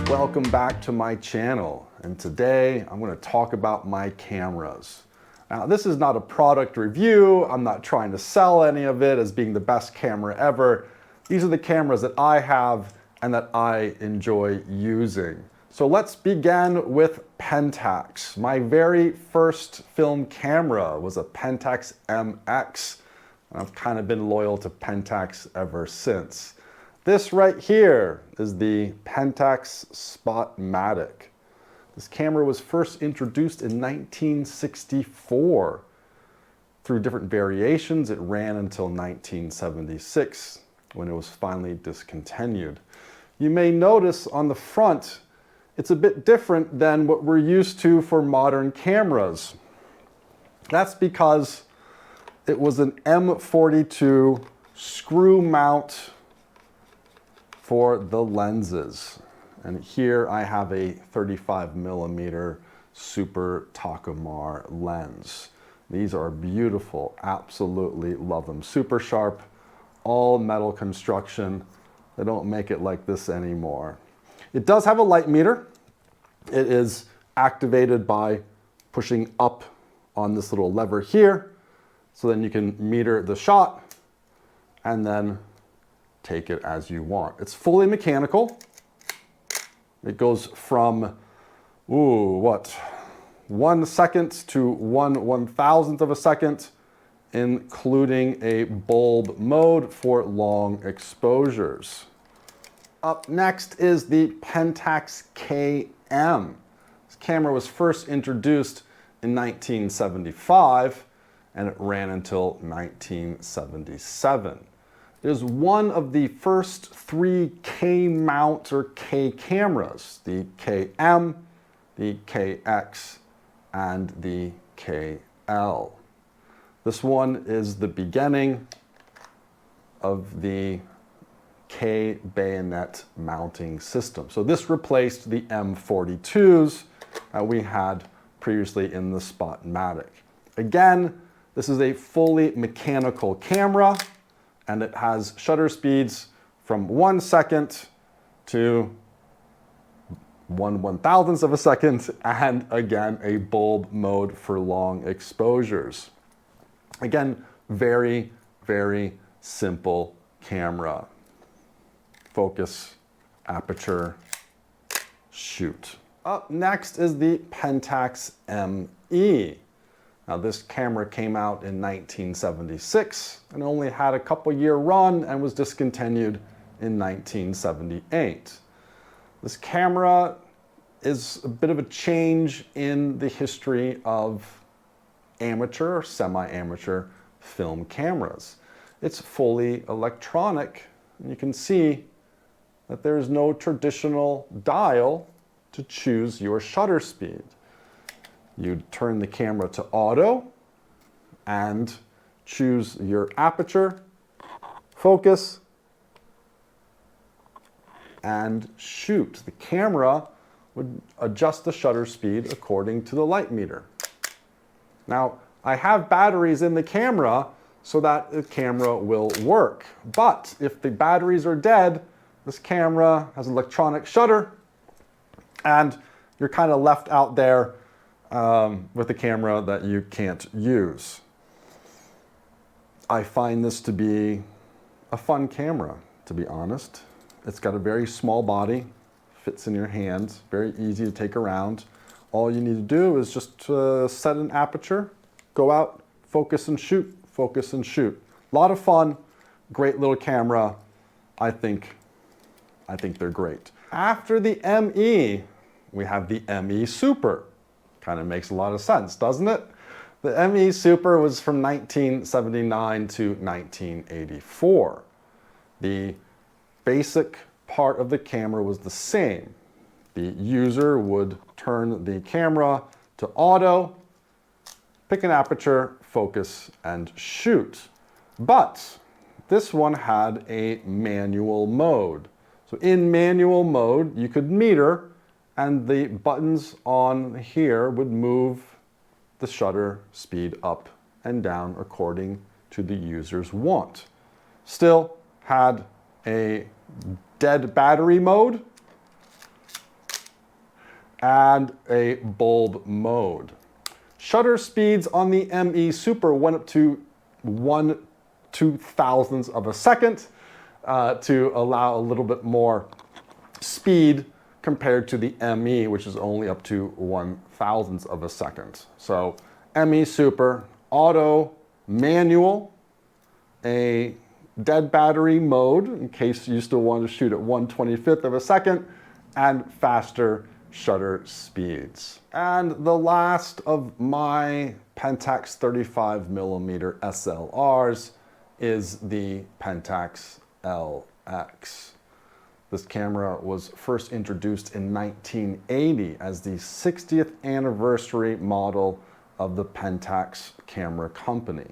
Welcome back to my channel, and today I'm going to talk about my cameras. Now, this is not a product review. I'm not trying to sell any of it as being the best camera ever. These are the cameras that I have and that I enjoy using. So let's begin with Pentax. My very first film camera was a Pentax MX, and I've kind of been loyal to Pentax ever since. This right here is the Pentax Spotmatic. This camera was first introduced in 1964. Through different variations, it ran until 1976, when it was finally discontinued. You may notice on the front, it's a bit different than what we're used to for modern cameras. That's because it was an M42 screw mount for the lenses. And here I have a 35mm Super Takumar lens. These are beautiful, absolutely love them. Super sharp, all metal construction. They don't make it like this anymore. It does have a light meter. It is activated by pushing up on this little lever here. So then you can meter the shot and then take it as you want. It's fully mechanical. It goes from, 1 second to 1/1000th of a second, including a bulb mode for long exposures. Up next is the Pentax KM. This camera was first introduced in 1975, and it ran until 1977. It is one of the first 3 K-mount or K cameras, the KM, the KX, and the KL. This one is the beginning of the K bayonet mounting system. So this replaced the M42s that we had previously in the Spotmatic. Again, this is a fully mechanical camera, and it has shutter speeds from 1 second to 1/1000th of a second, and again, a bulb mode for long exposures. Again, very, very simple camera. Focus, aperture, shoot. Up next is the Pentax ME. Now, this camera came out in 1976 and only had a couple-year run and was discontinued in 1978. This camera is a bit of a change in the history of amateur or semi-amateur film cameras. It's fully electronic, and you can see that there's no traditional dial to choose your shutter speed. You turn the camera to auto and choose your aperture, focus, and shoot. The camera would adjust the shutter speed according to the light meter. Now, I have batteries in the camera so that the camera will work. But if the batteries are dead, this camera has an electronic shutter, and you're kind of left out there with a camera that you can't use. I find this to be a fun camera, to be honest. It's got a very small body, fits in your hand, very easy to take around. All you need to do is just set an aperture, go out, focus and shoot, focus and shoot. A lot of fun, great little camera. I think they're great. After the ME, we have the ME Super. Kind of makes a lot of sense, doesn't it? The ME Super was from 1979 to 1984. The basic part of the camera was the same. The user would turn the camera to auto, pick an aperture, focus, and shoot. But this one had a manual mode. So in manual mode, you could meter, and the buttons on here would move the shutter speed up and down according to the user's want. Still had a dead battery mode, and a bulb mode. Shutter speeds on the ME Super went up to 1/2000th of a second to allow a little bit more speed compared to the ME, which is only up to 1/1000th of a second. So ME Super, auto, manual, a dead battery mode in case you still want to shoot at 1/25th of a second, and faster shutter speeds. And the last of my Pentax 35mm SLRs is the Pentax LX. This camera was first introduced in 1980 as the 60th anniversary model of the Pentax Camera Company.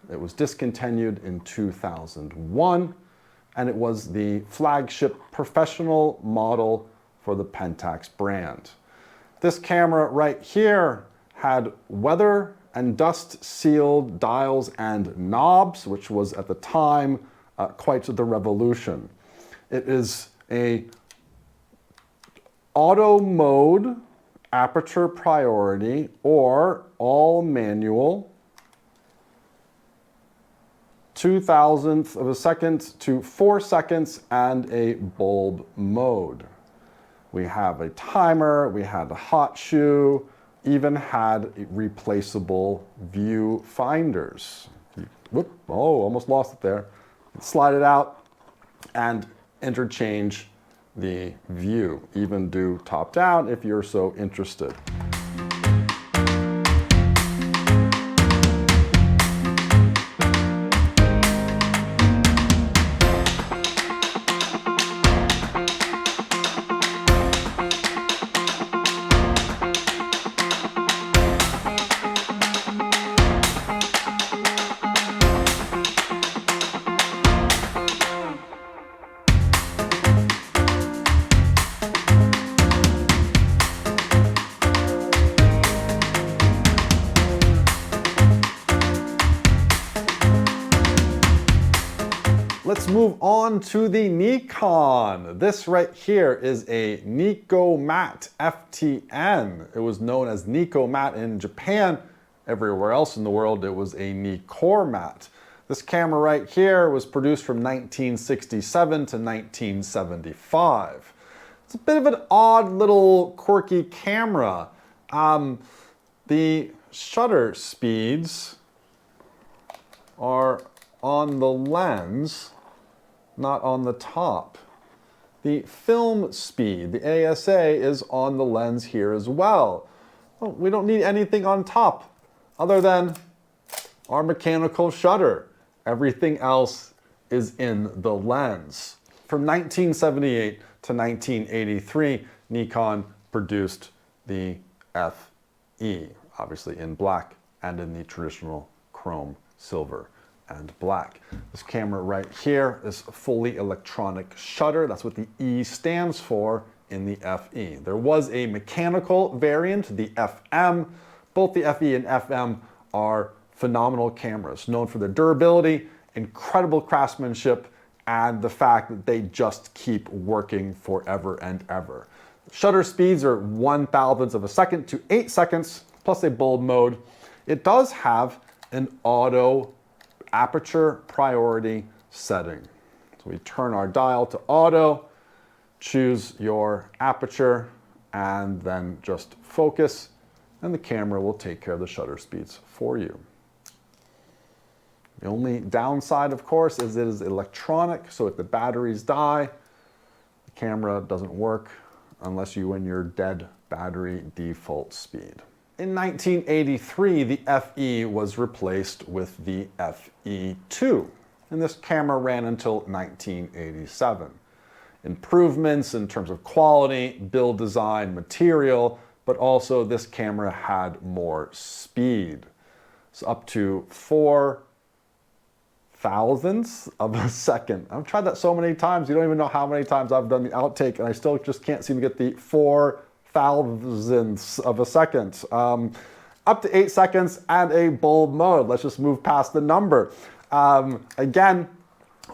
It was discontinued in 2001, and it was the flagship professional model for the Pentax brand. This camera right here had weather and dust sealed dials and knobs, which was at the time quite the revolution. It is a auto mode, aperture priority, or all manual, 0.002 of a second to 4 seconds, and a bulb mode. We have a timer, we had a hot shoe, even had replaceable view finders. Whoop, oh, almost lost it there. Slide it out and interchange the view, even do top down if you're so interested. Let's move on to the Nikon. This right here is a Nikon FTN. It was known as Nikon in Japan. Everywhere else in the world, it was a Nikon. This camera right here was produced from 1967 to 1975. It's a bit of an odd little quirky camera. The shutter speeds are on the lens, not on the top. The film speed, the ASA, is on the lens here as well. Well, we don't need anything on top other than our mechanical shutter. Everything else is in the lens. From 1978 to 1983, Nikon produced the FE, obviously in black and in the traditional chrome silver and black. This camera right here is fully electronic shutter. That's what the E stands for in the FE. There was a mechanical variant, the FM. Both the FE and FM are phenomenal cameras, known for their durability, incredible craftsmanship, and the fact that they just keep working forever and ever. Shutter speeds are 1/1000th of a second to 8 seconds, plus a bulb mode. It does have an auto aperture priority setting. So we turn our dial to auto, choose your aperture, and then just focus, and the camera will take care of the shutter speeds for you. The only downside, of course, is it is electronic, so if the batteries die, the camera doesn't work unless you in your dead battery default speed. In 1983, the FE was replaced with the FE2, and this camera ran until 1987. Improvements in terms of quality, build design, material, but also this camera had more speed. So up to 0.004 of a second. I've tried that so many times, you don't even know how many times I've done the outtake, and I still just can't seem to get the 0.004 of a second. Up to 8 seconds and a bulb mode. Let's just move past the number. Again,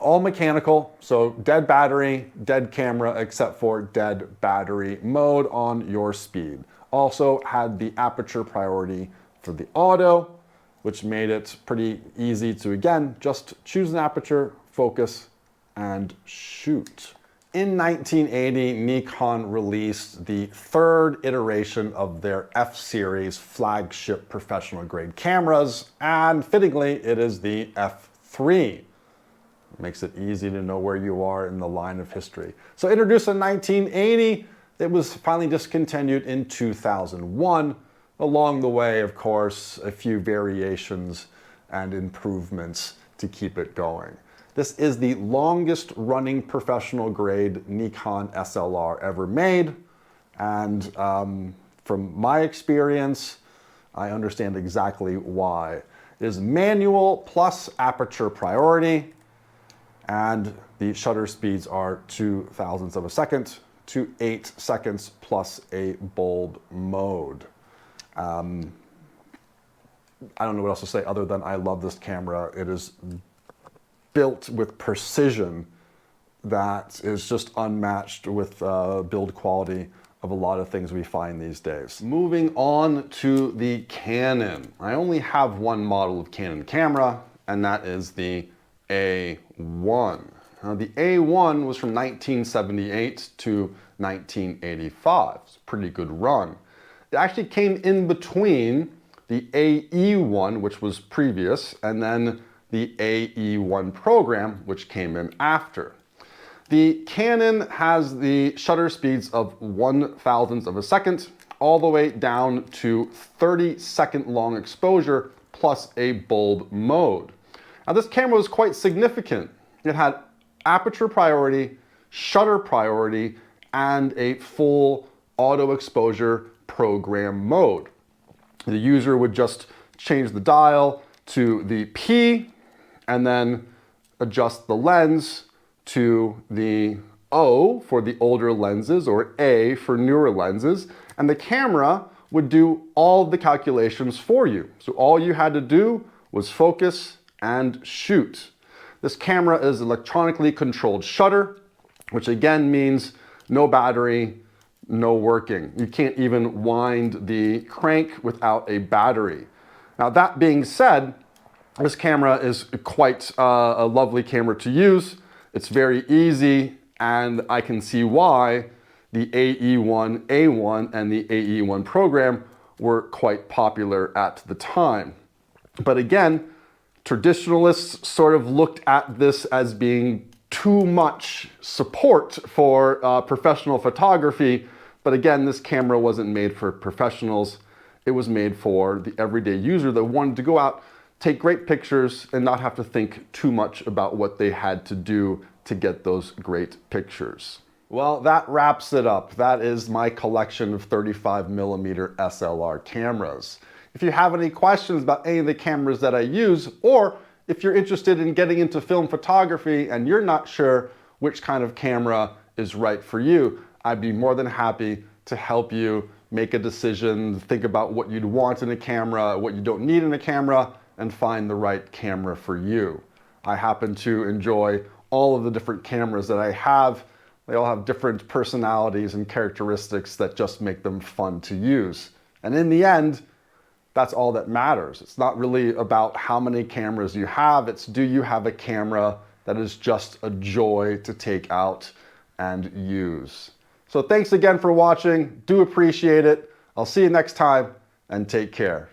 All mechanical, so dead battery, dead camera, except for dead battery mode on your speed. Also had the aperture priority for the auto, which made it pretty easy to, again, just choose an aperture, focus, and shoot. In 1980, Nikon released the third iteration of their F-series flagship professional grade cameras, and fittingly, it is the F3. Makes it easy to know where you are in the line of history. So introduced in 1980, it was finally discontinued in 2001. Along the way, of course, a few variations and improvements to keep it going. This is the longest running professional grade Nikon SLR ever made. And from my experience, I understand exactly why. It is manual plus aperture priority. And the shutter speeds are 0.02 of a second to 8 seconds plus a bulb mode. I don't know what else to say other than I love this camera. It is built with precision that is just unmatched with build quality of a lot of things we find these days. Moving on to the Canon. I only have one model of Canon camera, and that is the A1. Now, the A1 was from 1978 to 1985. It's a pretty good run. It actually came in between the AE1, which was previous, and then the AE1 program, which came in after. The Canon has the shutter speeds of 1/1000th of a second, all the way down to 30-second long exposure, plus a bulb mode. Now, this camera was quite significant. It had aperture priority, shutter priority, and a full auto exposure program mode. The user would just change the dial to the P and then adjust the lens to the O for the older lenses or A for newer lenses, and the camera would do all the calculations for you. So all you had to do was focus and shoot. This camera is electronically controlled shutter, which again means no battery, no working. You can't even wind the crank without a battery. Now, that being said, this camera is quite a lovely camera to use. It's very easy, and I can see why the AE1 A1 and the AE1 program were quite popular at the time. But again, traditionalists sort of looked at this as being too much support for professional photography. But again, this camera wasn't made for professionals. It was made for the everyday user that wanted to go out, take great pictures, and not have to think too much about what they had to do to get those great pictures. Well, that wraps it up. That is my collection of 35mm SLR cameras. If you have any questions about any of the cameras that I use, or if you're interested in getting into film photography and you're not sure which kind of camera is right for you, I'd be more than happy to help you make a decision, think about what you'd want in a camera, what you don't need in a camera, and find the right camera for you. I happen to enjoy all of the different cameras that I have. They all have different personalities and characteristics that just make them fun to use. And in the end, that's all that matters. It's not really about how many cameras you have, it's do you have a camera that is just a joy to take out and use. So thanks again for watching. Do appreciate it. I'll see you next time, and take care.